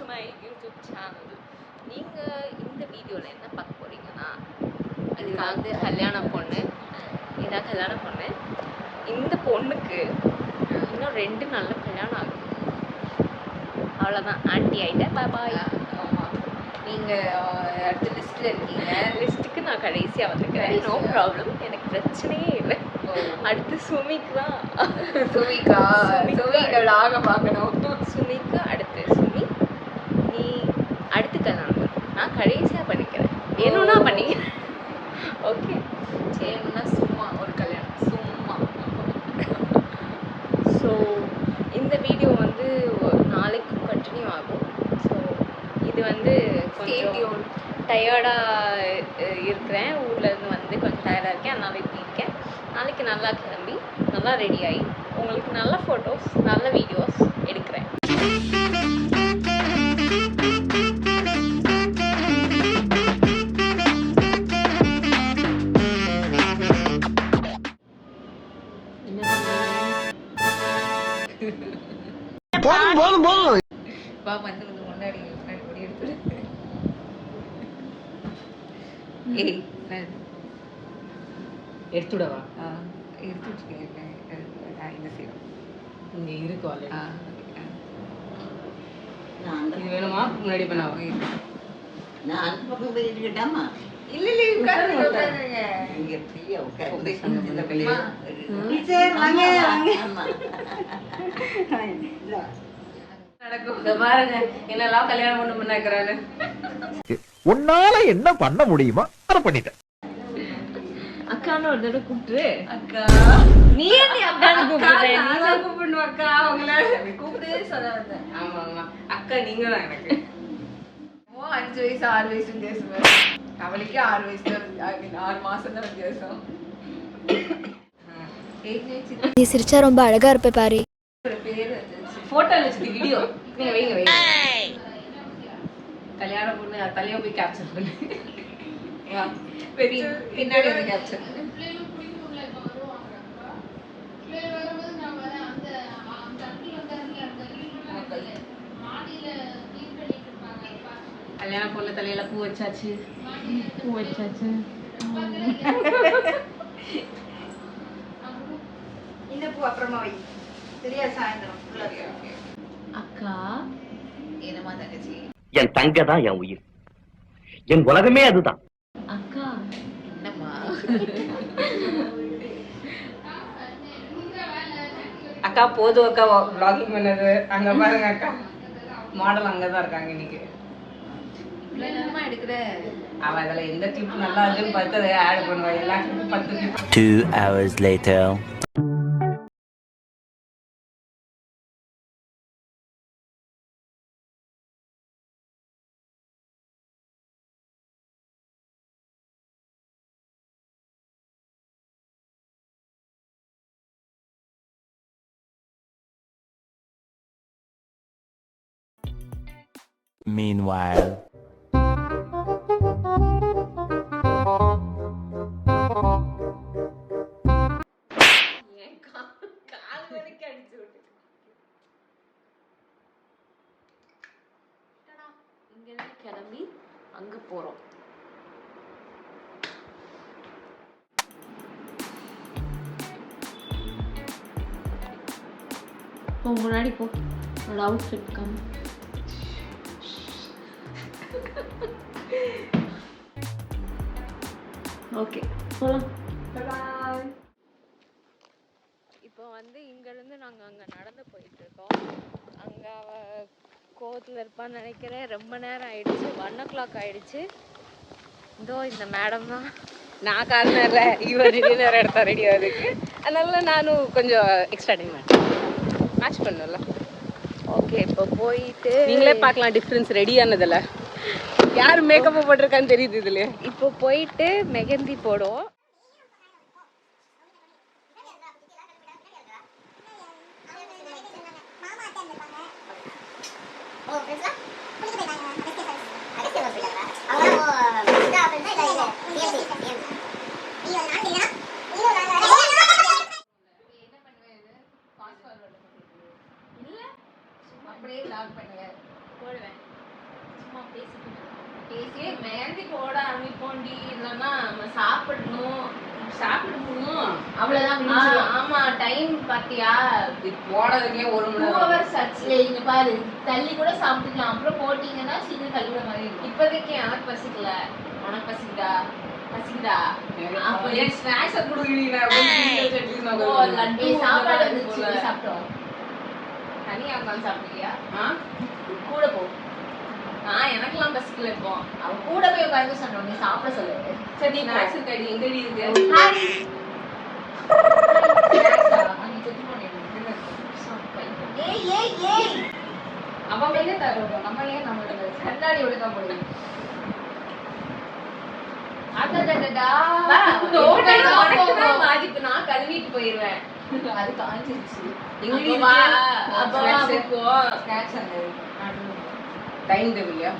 My YouTube channel. நீங்கள் இந்த வீடியோவில் என்ன பார்க்க போகிறீங்கன்னா, இதுதான் வந்து கல்யாண பொண்ணு. இதான் கல்யாண பொண்ணு. இந்த பொண்ணுக்கு இன்னும் 2 நாள்ல கல்யாணம் ஆகுது. அவ்வளோதான், ஆன்ட்டி ஆகிட்டேன். பாய். ஆமாம், நீங்கள் அடுத்த லிஸ்ட்டில் இருக்கீங்க. லிஸ்ட்டுக்கு நான் கடைசியாக வந்துக்கிறேன். நோ ப்ராப்ளம், எனக்கு பிரச்சனையே இல்லை. அடுத்து சுமிக்கு தான். சுமிக்காக பார்க்கணும். சுமிக்கு அடுத்து சுமி, நீ அடுத்து கல்யாணம். நான் கடைசியாக பண்ணிக்கிறேன். வேணும்னா பண்ணிக்கிறேன். ஓகே, வேணும்னா சும்மா ஒரு கல்யாணம் சும்மா. ஸோ இந்த வீடியோ வந்து நாளைக்கு கண்டினியூ ஆகும். ஸோ இது வந்து கொஞ்சம் டயர்டாக இருக்கிறேன். ஊர்லேருந்து வந்து கொஞ்சம் டயர்டாக இருக்கேன். அதனால இப்படி இருக்கேன். நாளைக்கு நல்லா கிளம்பி நல்லா ரெடி ஆகி உங்களுக்கு நல்ல ஃபோட்டோஸ் நல்ல வீடியோஸ் எடுக்கிறேன். வந்து முன்னாடி முன்னாடி எடுத்து ஏய் எடுத்துடவா? எடுத்து வச்சுக்கேன். இந்த சைடு இங்கே இருக்கு ஆல்ரெடி. இது வேணுமா? முன்னாடி பண்ணாவா? நான் அந்த பக்கம் போயிருக்கட்டாமா? இல்லை இல்லை, உட்காருங்க. இங்க ஃப்ரீயா உட்கார்ந்து பாருங்க என்னெல்லாம் கல்யாணம் பண்ண பண்ணாக்குறாரு. உன்னால என்ன பண்ண முடியுமா அதை பண்ணிட்டேன். அக்கான்னு ஒரு தடவை கூப்பிட்டு. அக்கா நீ ஏன் அக்கான்னு கூப்பிடுறேன்? கூப்பிடணும் அக்கா. அவங்கள கூப்பிட்டு சொல்ல வந்தேன். ஆமா ஆமா, அக்கா நீங்க தான் எனக்கு. 5 வயசு 6 வயசு வித்தியாசம். அவளுக்கு 6 வயசு தான், 6 மாசம் தான் வித்தியாசம். நீ சிரிச்சா ரொம்ப அழகா இருப்ப பாரு. பேர் வந்துச்சு. போட்டோ வச்சுட்டு வீடியோ நீங்க வைங்க வைங்க. கல்யாணம் பொண்ணு தலையை போய் கேப்சர் பண்ணு. பின்னாடி வந்து கேப்சர். கல்யாண பொண்ணு தலையில பூ வச்சாச்சு. இந்த பூ அப்புறமா வை, சரியா? சாயந்தரம். அக்கா என்னமா தங்கச்சி? என் தங்க தான் என் உயிர், என் உலகமே அதுதான். அக்கா என்னம்மா? அக்கா போதும் அக்கா vlogging பண்ணது. அங்க பாருங்க அக்கா மாடல் அங்கதான் இருக்காங்க இன்னைக்கு. என்னமா எடுக்கிற? அவ அதுல எந்த கிளிப் நல்லா இருக்குன்னு பார்த்து அதை ஆட் பண்ணுவா. எல்லா கிளிப்பும் 10 கிளிப். 2 hours later. Meanwhile. இங்கேருந்து கிளம்பி அங்க போறோம். போ முன்னாடி போ. ஒரு அவுட்ஃபிட் காமி. ஓகே போலாம். இப்போ வந்து இங்கேருந்து நாங்கள் அங்கே நடந்து போயிட்டு இருக்கோம். அங்கே அவ கோவத்தில் இருப்பான்னு நினைக்கிறேன். ரொம்ப நேரம் ஆயிடுச்சு. 1 o'clock ஆயிடுச்சு. இதோ இந்த மேடம் தான். நான் காரணம் இவர் டின்னர் எடுத்தா ரெடி ஆகுதுக்கு. அதனால நானும் கொஞ்சம் எக்ஸ்ட்ரா டைம் மேட்ச் பண்ணல. ஓகே, இப்போ போயிட்டு நீங்களே பார்க்கலாம் டிஃப்ரென்ஸ் ரெடி ஆனதில்ல. யார் மேக்கப் போட்டிருக்கான்னு தெரியுது இதுல. இப்போ போயிட்டு மெஹந்தி போடுவோம். அப்படியே லாக் பண்ணுவேன். போடுவேன். சும்மா பேசியே மெஹந்தி போட ஆரம்பிப்போண்டி, இல்லைன்னா நம்ம சாப்பிடணும். அவ்வளவுதான். ஆமா, டைம் பாத்தியா? போனதுக்கே 1 மணி 2 நேரம். hours ஆச்சு. இங்க பாரு, தள்ளி கூட சாப்பிட்டுக்கலாம். அப்புறம் போட்டீங்கன்னா சீக்கிரம் கழுவுற மாதிரி இருக்கும். இப்போதைக்கு எனக்கு பசிக்கல. உனக்கு பசிக்குதா? அப்ப ஏன் ஸ்நாக்ஸ் குடுக்குறீங்க? ஓ, லட்டு சாப்பாடு வந்து வந்துச்சு, சாப்பிட்டோம். தனியா உட்காந்து சாப்பிடுறியா? கூட போ. எனக்கெல்லாம் பசிக்கல இப்போ. அவ கூட போய் உட்காந்து சொன்னோம், நீ சாப்பிட சொல்லு. சரி, நீ ஸ்நாக்ஸ் இருக்கடி, எங்கடி இருக்கு? அவன் மேலே தரோம், நம்ம ஏன் நம்மளோட கண்ணாடி ஒழுங்கா முடியும். பாதிப்பு நான் கழுவிட்டு போயிருவேன். அது காஞ்சிருச்சு. எங்கடி அப்ப வா, இருக்கு? அப்ப வா, Snacks. அப்போ. ஸ்நாக்ஸ் அந்த டைம் டேபிள்யா?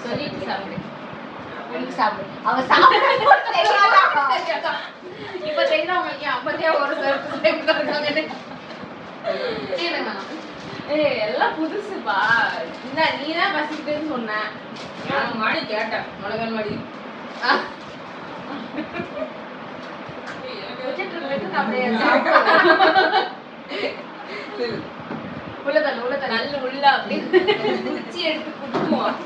சொல்லிட்டு சாப்பிடு. சாப்பிடு. அவ சாப்பிட இப்ப தெரியுதா உங்களுக்கு? அப்பதே ஒரு எல்லாம் புதுசுப்பா. இந்த நீதான் பசிக்குதுன்னு சொன்ன. நான் மாடி கேட்டேன், மிளகாய் மாடி. நல்ல உள்ள அப்படியே குச்சி எடுத்து குத்துவோம்.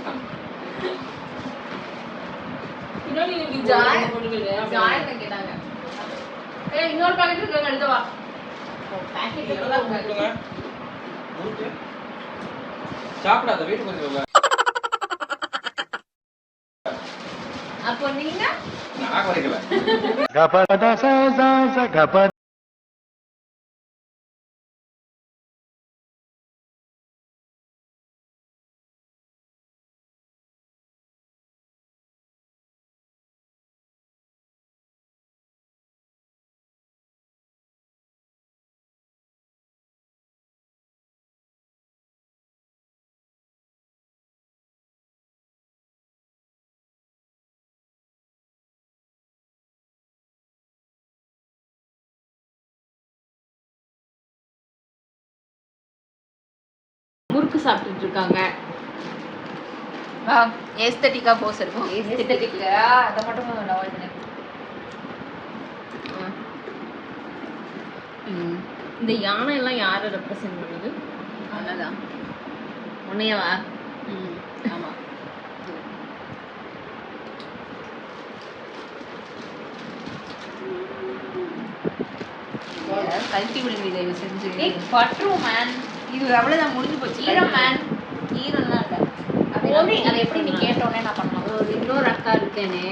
ஜாயின் கேட்டாங்க. இன்னொரு பாக்கெட் இருக்காங்க, எடுத்து வா. சாப்பிடாத வீட்டுக்கு கொஞ்சம் அப்போ நீங்க நான் குறைக்கல கபத ச கப முறுக்கு சாப்பிட்டுட்டு இருக்காங்க. ஏஸ்தட்டிக்கா போஸ் இருக்கும். ஏஸ்தட்டிக்கா அதை மட்டும் அவாய்ட் பண்ணு. இந்த யானை எல்லாம் யாரை ரெப்ரசென்ட் பண்ணுது? அவ்வளோதான். உன்னையவா? ஆமா. கழட்டி விடுங்க தயவு செஞ்சு. பட்ரும் மேன். இது அவ்வளவுதான், முடிஞ்சு போச்சு. ஈரம் மேன். ஈரம்லாம் இல்ல. அதை எப்படி நீ கேட்டோன்னே நான் பண்ணலாம். ஒரு இன்னொரு அக்கா இருக்கேனே,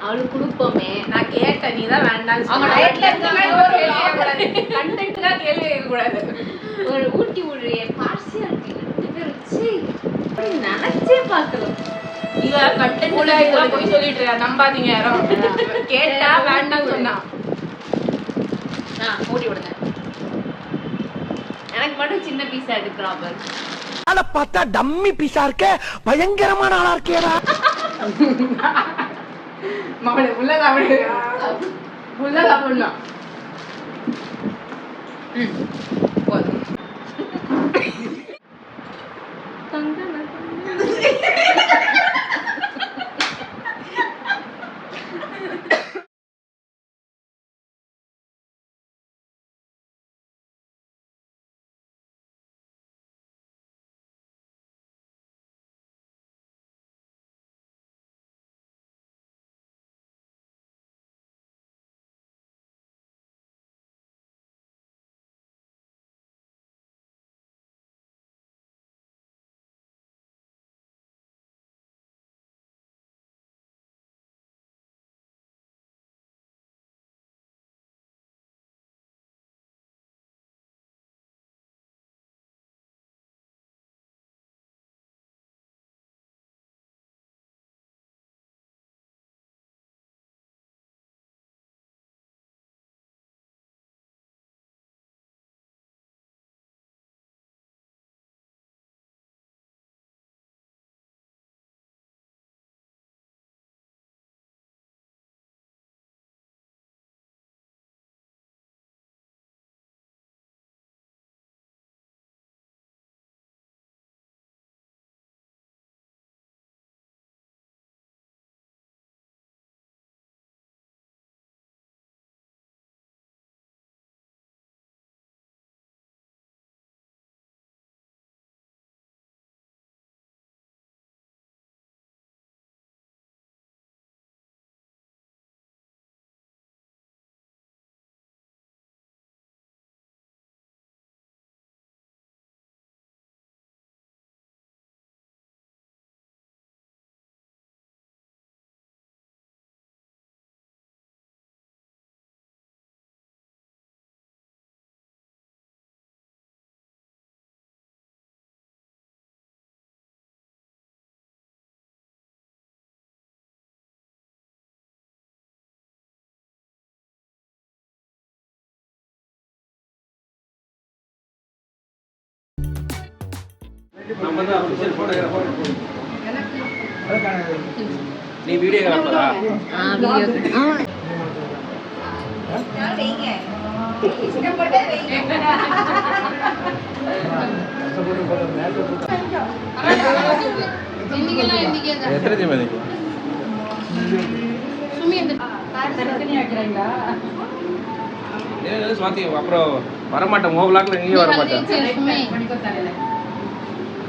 அவளுக்கு கொடுப்போமே. நான் கேட்டேன், நீ தான் வேண்டாம். அவங்க dietல இருக்காங்க. கண்டென்ட்ல கேள்வி கேட்கக்கூடாது. ஒரு ஊட்டி விடுறிய பார்சியாலிட்டி 2 பேர் வச்சு அப்படி நினைச்சே பார்க்கலாம். இவ கண்டென்ட்ல போய் சொல்லிட்டு இருக்கா, நம்பாதீங்க யாரும். கேட்டா வேண்டாம் சொன்னா. ஊட்டி விடுங்க. எனக்கு மட்டும் சின்ன பீஸா எடுக்கிறான் பாரு. ஆள பார்த்தா டம்மி பீஸா இருக்க, பயங்கரமான ஆளா இருக்கேடா. மகளே உள்ள சாப்பிடு. உள்ள சாப்பிடலாம். போதும். நம்ம தான் அபிஷியல் போட்டோகிராஃபர். நீ வீடியோகிராஃபரா? எத்தனை தேவை இருக்கு? சுவாத்தி அப்புறம் வரமாட்டேன் உன் விளாக்ல நீங்க வரமாட்டேன்.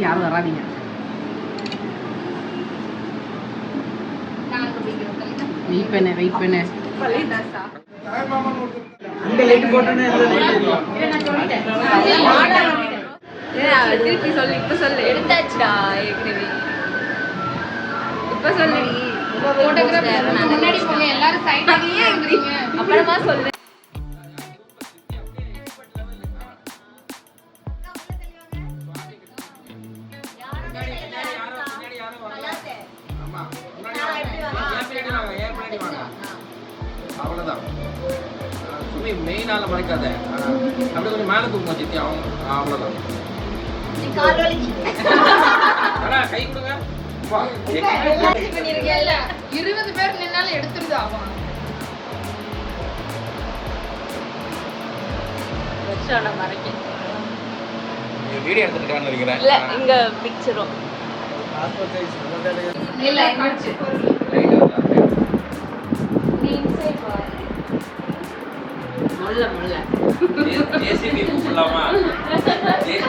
யாரும் வராதீங்க. வெயிட் பண்ணு திருப்பி சொல்லு. இப்ப சொல்லு. எடுத்தாச்சுடா ஏற்கனவே. இப்ப சொல்லுடி. முன்னாடி போங்க எல்லாரும் சைடு ஆகியே இருக்கீங்க. அப்புறமா சொல்லு. அவ்வளோதான். சும்மா மெயினால மறைக்காத. அப்படியே கொஞ்சம் மேலே தூக்கும் சித்தி. அவ்வளோதான். கை கொடுங்க. 20 பேர் நின்னாலும் எடுத்துருது ஆகும். வீடியோ எடுத்துட்டு நினைக்கிறேன். இல்ல இங்க பிக்சரும் இல்ல என்னாச்சு நீ இன்சைட் வா. முள்ள ஜேசிபி கூப்பிடலாமா?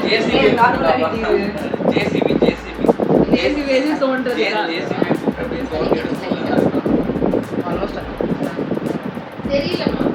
ஜேசிபி கூப்பிடலாமா? ஜேசிபி தோன்றது தெரியலமா.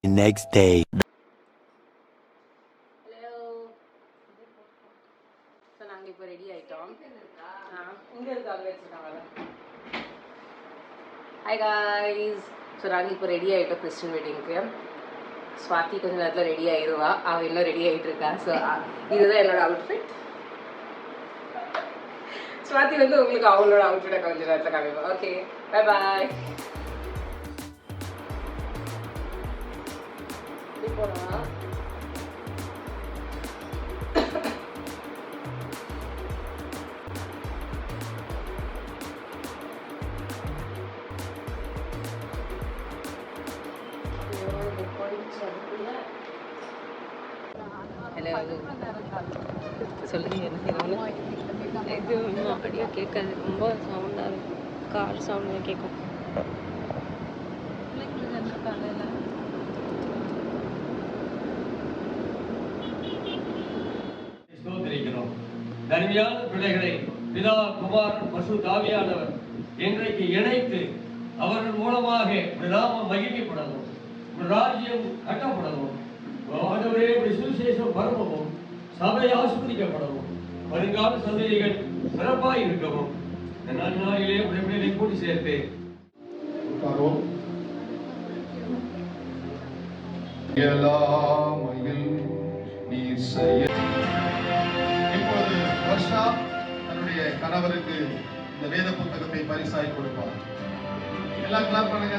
Next day. நாங்கள் இப்போ ரெடி ஆகிட்டோம். இங்கே இருக்கு அங்கே வச்சுருக்காங்க. Hi guys. ஸோ நாங்கள் இப்போ ரெடி ஆகிட்டோம் கிறிஸ்டின் வெட்டிங்க்கு. ஸ்வாதி கொஞ்சம் நேரத்தில் ரெடி ஆயிடுவா. அவள் இன்னும் ரெடி ஆகிட்டு இருக்கா. ஸோ இதுதான் என்னோட அவுட்ஃபிட். ஸ்வாதி வந்து உங்களுக்கு அவங்களோட அவுட்ஃபிட்டை கொஞ்சம் நேரத்தில் காமிப்பா. Okay bye bye. போனா சொல்லுங்க என்ன இது அப்படியே கேட்காது. ரொம்ப சவுண்டாக இருக்கும். கார் சவுண்டாக கேட்கும். தனிமையான பிள்ளைகளை பிதா குமார் பசுத்த ஆவியானவர் இன்றைக்கு இணைத்து அவர்கள் மூலமாக நாமம் மகிமைப்படவும் ராஜ்யம் கட்டப்படவும் ஆண்டவரே சுவிசேஷம் பரவவும் சபை ஆஸ்வதிக்கப்படவும் வருங்கால சந்ததிகள் சிறப்பாக இருக்கவும் இந்த நாளிலே உடனே கூட்டி சேர்த்து நீர் செய்ய இப்போது வர்ஷா கணவருக்கு இந்த வேத புத்தகத்தை பரிசாய் கொடுப்பார். எல்லாம் கிளாப் பண்ணுங்க.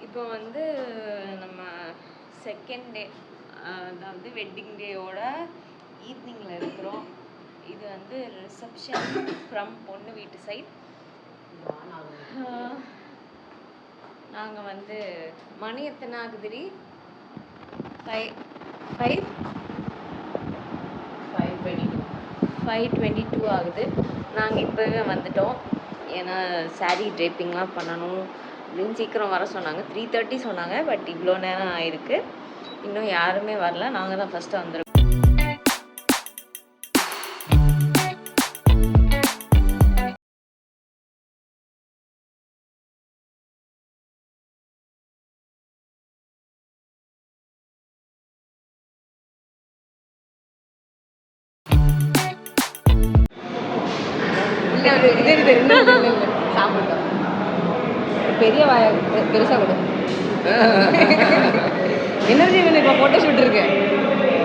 இப்போ வந்து நம்ம செகண்ட் டே, அதாவது வெட்டிங் டேயோட ஈவினிங்கில் இருக்கிறோம். இது வந்து ரிசப்ஷன் ஃப்ரம் பொண்ணு வீட்டு சைட். நாங்கள் வந்து மணி எத்தனை ஆகுதுடி? 5:22 ஆகுது. நாங்கள் இப்போவே வந்துட்டோம். ஏன்னா சாரீ ட்ரேப்பிங்லாம் பண்ணணும் அப்படின்னு சீக்கிரம் வர சொன்னாங்க. 3:30 சொன்னாங்க. பட் இவ்வளோ நேரம் ஆயிருக்கு, இன்னும் யாருமே வரல. நாங்கள் தான் ஃபஸ்ட்டு வந்துருக்கோம். சாப்பிட்டோம். பெரிய பெருசாக கொடு. எனர்ஜி வேணும். இப்போ ஃபோட்டோ ஷூட் இருக்கு,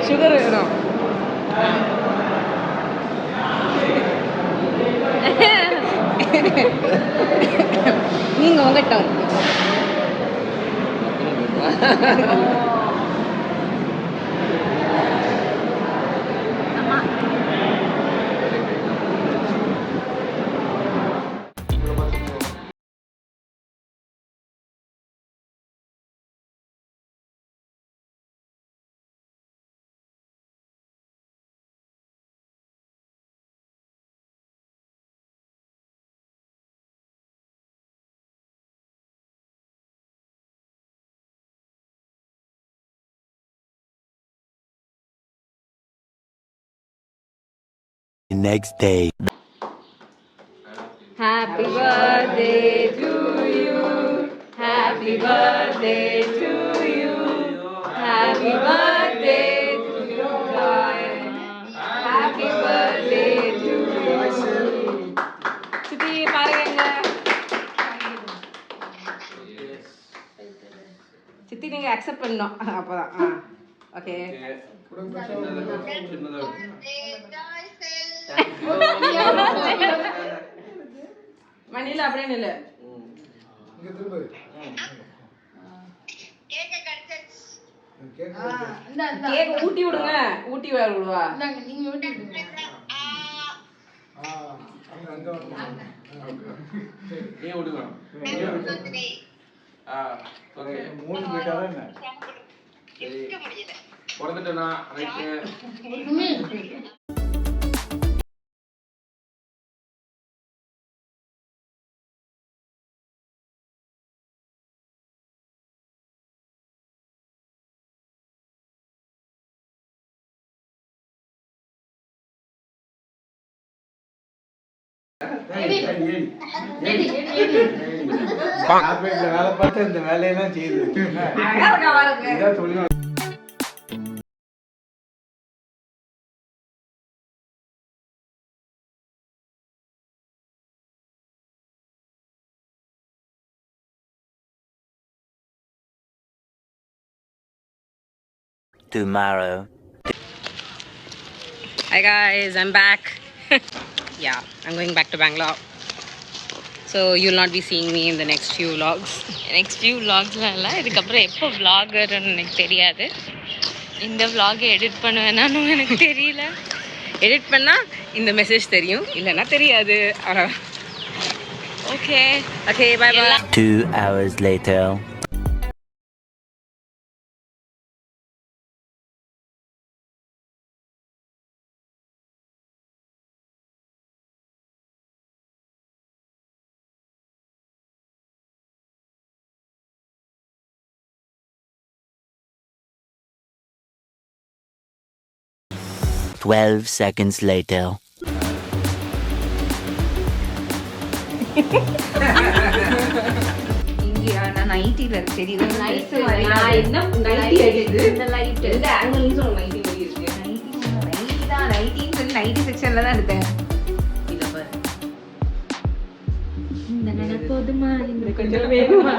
சுகர் வேணும். நீங்கள் உங்கள் down Next day. Happy birthday to you. Happy birthday to you. Happy birthday to you. Happy birthday to you. சித்தி பாருங்க. சித்தி நீங்கள் அக்செப்ட் பண்ணணும். அப்போதான் ஓகே. மணியில் அப்படியே நில்லு. கேக் ஊட்டி விடுங்க. ஊட்டி விடுவா. நீங்க ஊட்டி விடுங்க. நீ விடுங்க. ஓகே. 3 மீட்டர் தான். சரி, பிறந்துட்டேனா ரைட்டு. வேலை பார்த்து இந்த வேலையெல்லாம் செய்யுது. இதான் தொழில். Tomorrow. Hi guys, I'm back. Yeah, I'm going back to Bangalore. So you'll not be seeing me in the next few vlogs. Next few vlogsலாம் இல்லை. இதுக்கப்புறம் எப்போ vloggerன்னு எனக்கு தெரியாது. இந்த vlog எடிட் பண்ணுவேனான்னு எனக்கு தெரியல. எடிட் பண்ணால் இந்த மெசேஜ் தெரியும், இல்லைன்னா தெரியாது. Okay okay, bye bye. 2 hours later. Twelve seconds later. இங்கேயா? நான் நைட்டில தெரியுது நைட் நைட் நான் என்ன நைட்டி அடிக்குது இந்த லைட் எந்த ஆங்கிள் சொல்ல நைட்டி மாதிரி இருக்கு நைட்டி தான் நைட்டின்னு சொல்லி நைட்டி செக்ஷன்ல தான் எடுத்தேன். இத பாரு இந்த போதுமா இந்த கொஞ்சம் வேகமா